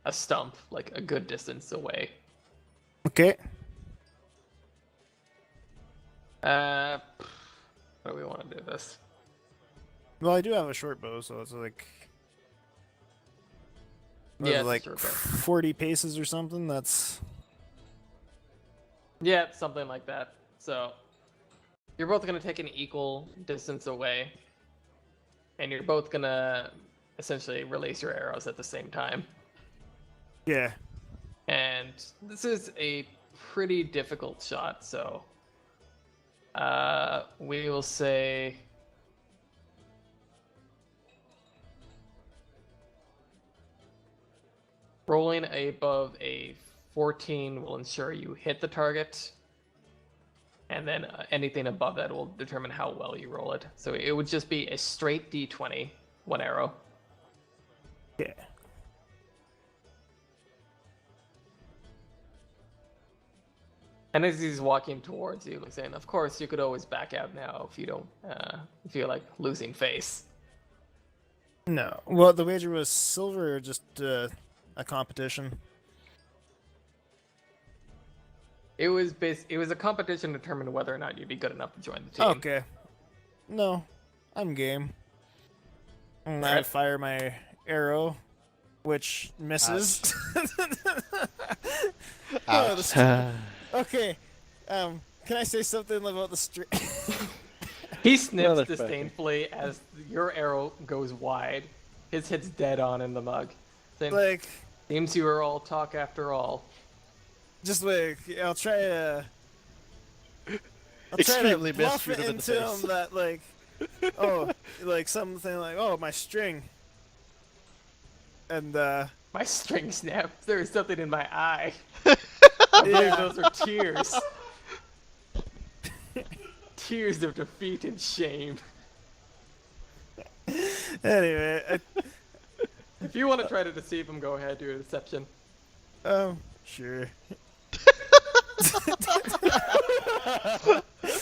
a stump, like a good distance away. Okay. How do we want to do this? Well, I do have a short bow, so it's like, what is Yeah, it, it's a like short bow. 40 paces or something? That's Yeah, something like that. So you're both gonna take an equal distance away, and you're both gonna essentially release your arrows at the same time. yeah. And this is a pretty difficult shot, so we will say rolling above a 14 will ensure you hit the target, and then anything above that will determine how well you roll it. So it would just be a straight d20, one arrow. Yeah. And as he's walking towards you, like saying, "Of course, you could always back out now if you don't feel like losing face." No. Well, the wager was silver or just a competition? It was a competition to determine whether or not you'd be good enough to join the team. Okay. No, I'm game. And I Alright. fire my arrow, which misses. Oh, Ouch. okay. Can I say something about the string? He sniffs Motherfucker. disdainfully as your arrow goes wide. His hits dead on in the mug. Saying, Like, seems you were all talk after all. just like, I'll try to. Extremely bluff missed it him in the into face. him that, like, oh, like something like, oh, my string. And, My string snapped. There is something in my eye. I believe Yeah. those are tears. Tears of defeat and shame. anyway, If you want to try to deceive him, go ahead, do a deception. sure.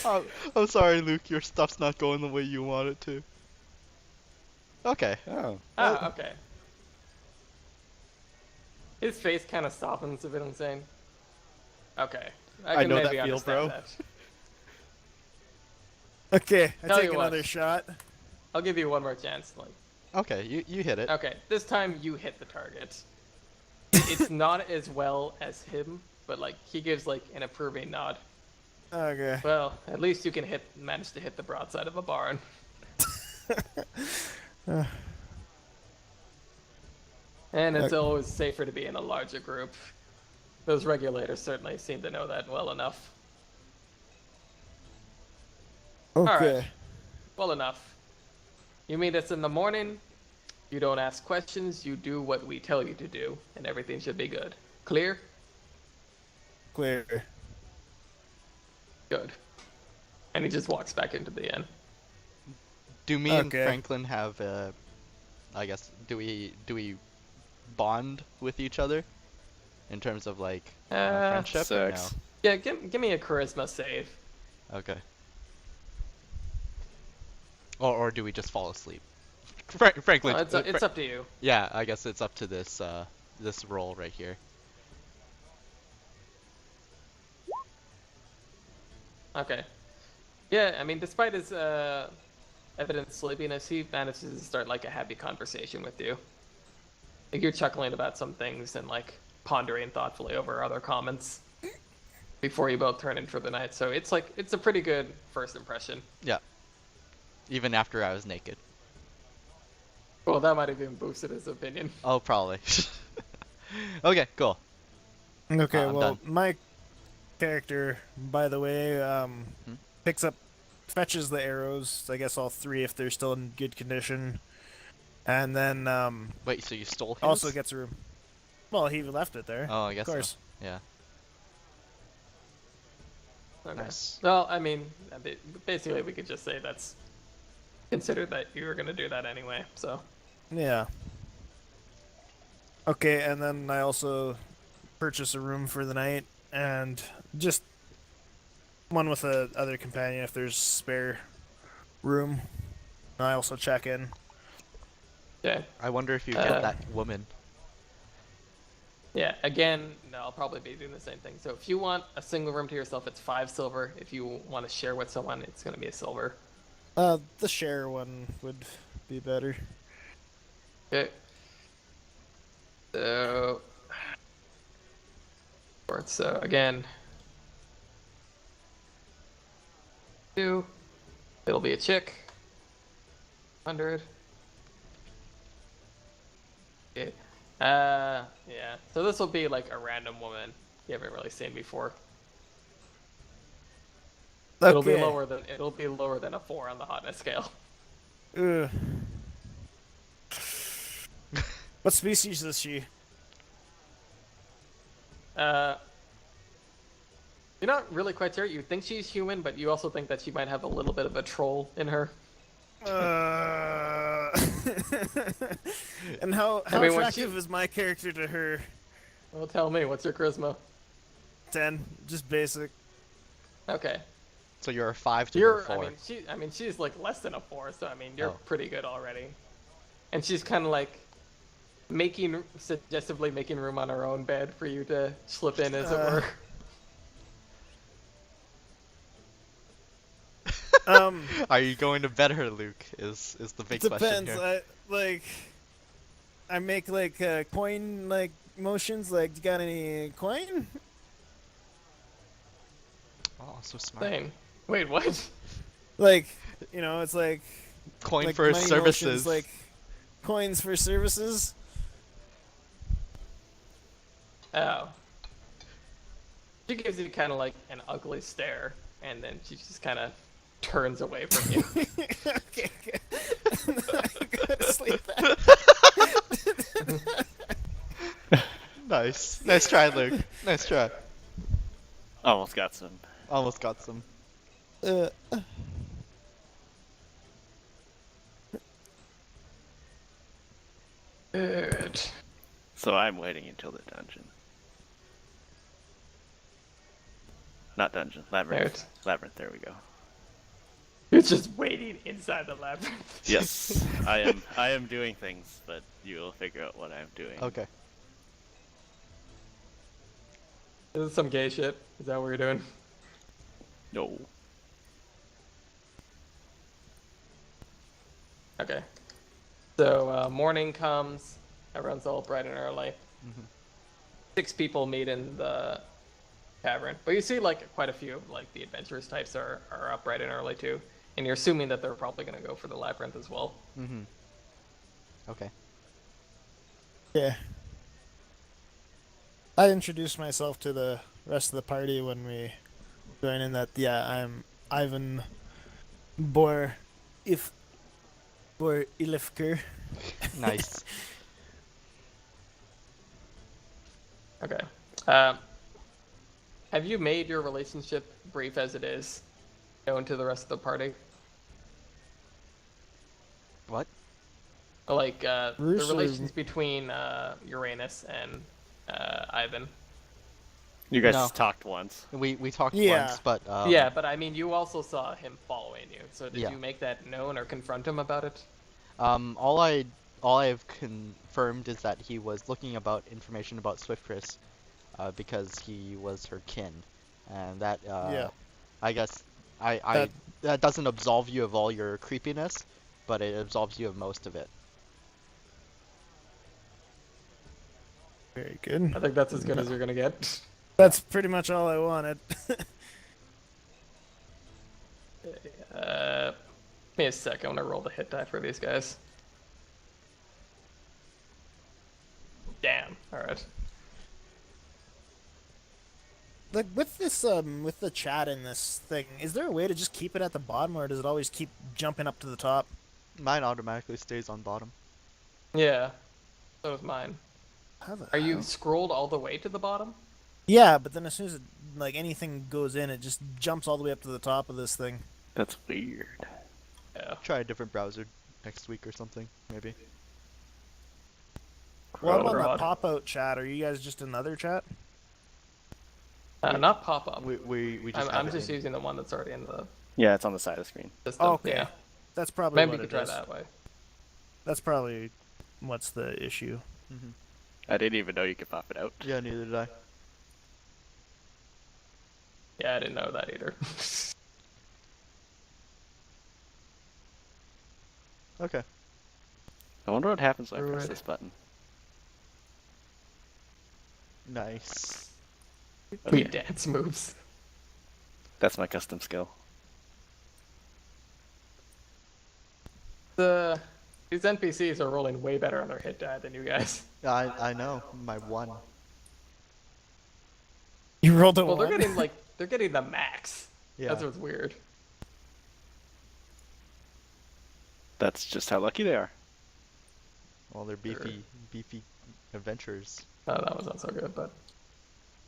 Oh, I'm sorry, Luke. Your stuff's not going the way you want it to. Okay. Oh. Ah, okay. His face kind of softens a bit and saying, "Okay, I I can know maybe that feel, understand bro." that." Okay, I Tell take you what. another shot. I'll give you one more chance. Like, Okay, you hit it. okay, this time you hit the target. It's not as well as him, but like he gives like an approving nod. Okay. Well, at least you can manage to hit the broadside of a barn. And it's always safer to be in a larger group. Those regulators certainly seem to know that well enough. Okay. Well enough. You meet us in the morning. You don't ask questions. You do what we tell you to do, and everything should be good. Clear? Clear. Good. And he just walks back into the inn. Do me and Okay. Franklin have I guess do we bond with each other in terms of like friendship? Sex. Yeah, give me a charisma save. No. Okay. Or do we just fall asleep? Franklin. It's up to you. Yeah, I guess it's up to this this roll right here. Okay. Yeah, I mean, despite his evident sleepiness, he manages to start like a happy conversation with you. Like you're chuckling about some things and like pondering thoughtfully over other comments before you both turn in for the night. So it's a pretty good first impression. Yeah. Even after I was naked. Well, that might have even boosted his opinion. Oh, probably. Okay, cool. Okay, I'm well, done. my character, by the way, fetches the arrows, I guess all three if they're still in good condition. And then, Wait, so you stole his? also gets a room. Well, he left it there. Oh, I guess Of course. so. Yeah. Okay. Nice. Well, I mean, basically we could just say that's considered that you were gonna do that anyway. So Yeah. Okay, and then I also purchase a room for the night, and just one with a other companion if there's spare room. I also check in. yeah. I wonder if you get that woman. Yeah, again, no, I'll probably be doing the same thing. So if you want a single room to yourself, it's 5 silver. If you want to share with someone, it's going to be a silver. The share one would be better. Okay. So again, 2. It'll be a chick. 100. Okay. Yeah. So this will be like a random woman you haven't really seen before. Okay. It'll be lower than a 4 on the hotness scale. Ugh. What species is she? You're not really quite sure. You think she's human, but you also think that she might have a little bit of a troll in her. And how I mean, attractive is my character to her? Well, tell me, what's your charisma? 10, just basic. Okay. So you're a 5 to her 4. I mean, she's like less than a 4, so I mean, you're Oh. pretty good already. And she's kind of like suggestively making room on her own bed for you to slip in, as it were. Are you going to bet her, Luke? Is the big question Depends. here. I make like coin like motions. Like, you got any coin? Oh, so smart. Thing. Wait, what? Like, you know, it's like Coin like for money services. motions, like coins for services. Oh. She gives you kind of like an ugly stare, and then she just kind of turns away from you. Okay, good. I'm going to sleep then. Nice. Nice try, Luke. Nice try. Almost got some. Almost got some. Good. So I'm waiting until the dungeon. Not dungeon, labyrinth. Labyrinth, there we go. You're just waiting inside the labyrinth. Yes, I am doing things, but you will figure out what I'm doing. Okay. This is some gay shit. Is that what you're doing? No. Okay. So morning comes. Everyone's all bright and early. 6 people meet in the cavern, but you see like quite a few of like the adventurous types are up bright and early too, and you're assuming that they're probably gonna go for the labyrinth as well. Mm-hmm. Okay. Yeah. I introduced myself to the rest of the party when we joined in that, yeah, I'm Ivan Ilifker. Nice. Okay. Have you made your relationship, brief as it is, known to the rest of the party? What? Like the Bruce or- relations between Uranus and Ivan. You guys No. talked once. We talked Yeah. once, but Yeah, but I mean, you also saw him following you. So did Yeah. you make that known or confront him about it? all I've confirmed is that he was looking about information about Swift Chris, because he was her kin, and that Yeah. I guess that doesn't absolve you of all your creepiness, but it absolves you of most of it. Very good. I think that's as good as you're gonna get. That's pretty much all I wanted. Give me a sec. I want to roll the hit die for these guys. Damn. All right. Like, with this, with the chat in this thing, is there a way to just keep it at the bottom, or does it always keep jumping up to the top? Mine automatically stays on bottom. Yeah. So is mine. How the Are you hell? scrolled all the way to the bottom? Yeah, but then as soon as it, like, anything goes in, it just jumps all the way up to the top of this thing. That's weird. Yeah. Try a different browser next week or something, maybe. Well, I'm on Rod. the pop-out chat. Are you guys just another chat? Not pop up. We just I'm have it just in. using the one that's already in the Yeah, it's on the side of the screen. system. Oh, okay. Yeah. That's probably Maybe what you it could try is. that way. That's probably what's the issue. I didn't even know you could pop it out. Yeah, neither did I. Yeah, I didn't know that either. Okay. I wonder what happens when I press Right. this button. Nice. Sweet Okay. dance moves. That's my custom skill. These NPCs are rolling way better on their hit die than you guys. I know. My one. You rolled a Well, one. they're getting the max. Yeah. That's what's weird. That's just how lucky they are. Well, they're beefy adventurers. Oh, that was not so good, but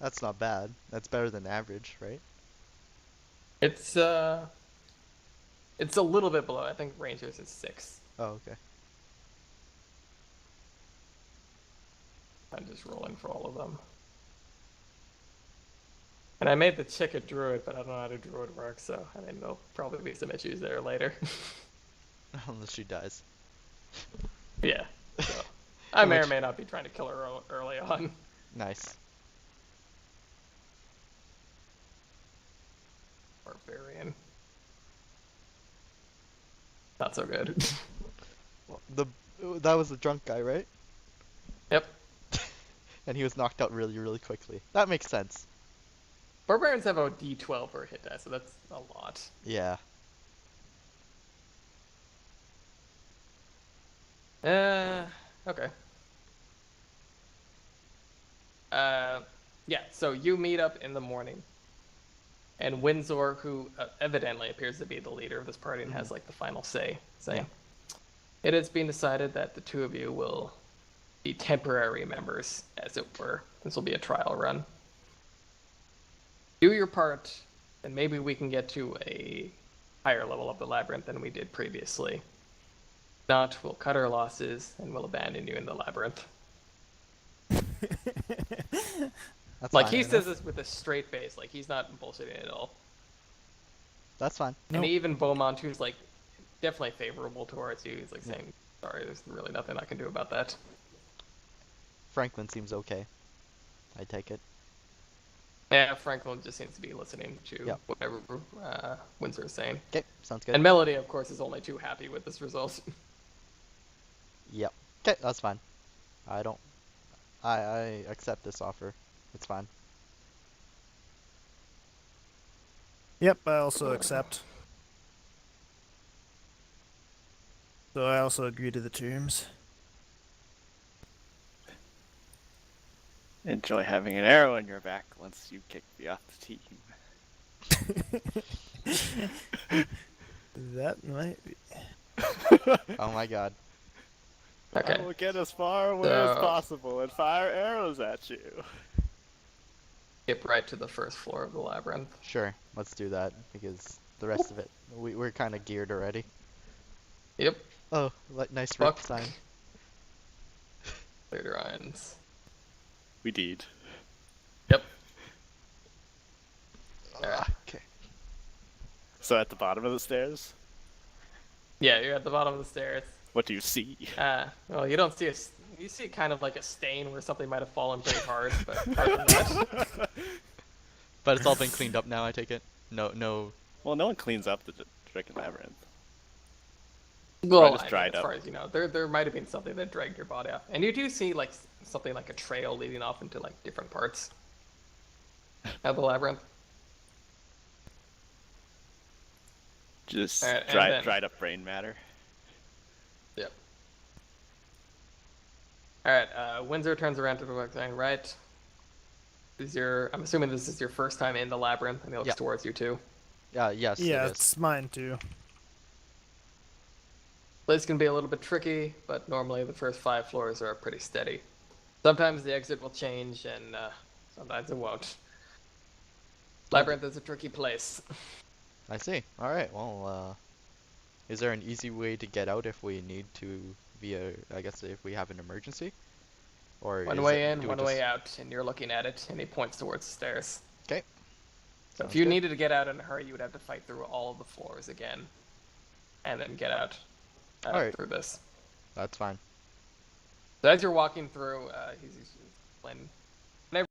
That's not bad. That's better than average, right? it's a little bit below. I think Rangers is 6. Oh, okay. I'm just rolling for all of them. And I made the chick a druid, but I don't know how to druid work, so I mean there'll probably be some issues there later. Unless she dies. Yeah. So I may or Which- may not be trying to kill her early on. Nice. Barbarian. Not so good. Well, that was the drunk guy, right? Yep. And he was knocked out really, really quickly. That makes sense. Barbarians have a D12 per hit die, so that's a lot. Yeah. Okay. Yeah, so you meet up in the morning. And Windsor, who evidently appears to be the leader of this party and has like the final say, saying, it has been decided that the two of you will be temporary members, as it were. This will be a trial run. Do your part, and maybe we can get to a higher level of the labyrinth than we did previously. If not, we'll cut our losses and we'll abandon you in the labyrinth. That's Like fine. he says this with a straight face, like he's not bullshitting at all. That's fine. And Nope. even Beaumont, who's like definitely favorable towards you, he's like saying, "Sorry, there's really nothing I can do about that." Franklin seems okay. I take it. Yeah, Franklin just seems to be listening to Yep. whatever Windsor is saying. Okay, sounds good. And Melody, of course, is only too happy with this result. Yep. Okay, that's fine. I accept this offer. It's fine. Yep, I also accept. So I also agree to the terms. Enjoy having an arrow in your back once you kick me off the team. That might be. Oh my god. Okay. I will get as far away as So- possible and fire arrows at you. Skip right to the first floor of the labyrinth. Sure, let's do that because the rest of it, we're kind of geared already. Yep. Oh, nice rip Fuck. sign. Clear your eyes. We did. Yep. Alright. Okay. So at the bottom of the stairs, Yeah, you're at the bottom of the stairs. what do you see? Well, you don't see you see kind of like a stain where something might have fallen pretty hard, but apart from that, But it's all been cleaned up now, I take it? No. Well, no one cleans up the freaking labyrinth. well, just I mean, dried as up. far as you know, there might have been something that dragged your body off, and you do see like something like a trail leading off into like different parts of the labyrinth. Just Alright, and then- dried up brain matter. Yep. All right. Windsor turns around to the back saying, "Right. I'm assuming this is your first time in the labyrinth, and he looks Yeah. towards you too. Yes, Yeah, it is. it's mine too. This can be a little bit tricky, but normally the first 5 floors are pretty steady. Sometimes the exit will change, and sometimes it won't. Labyrinth is a tricky place. I see. Alright, well, is there an easy way to get out if we need to I guess if we have an emergency? Or One is way it- in, do we one just- way out, and you're looking at it, and he points towards the stairs. Okay. So Sounds if you good. needed to get out in a hurry, you would have to fight through all of the floors again, and then get out Alright. through this. That's fine. So as you're walking through, he's explaining,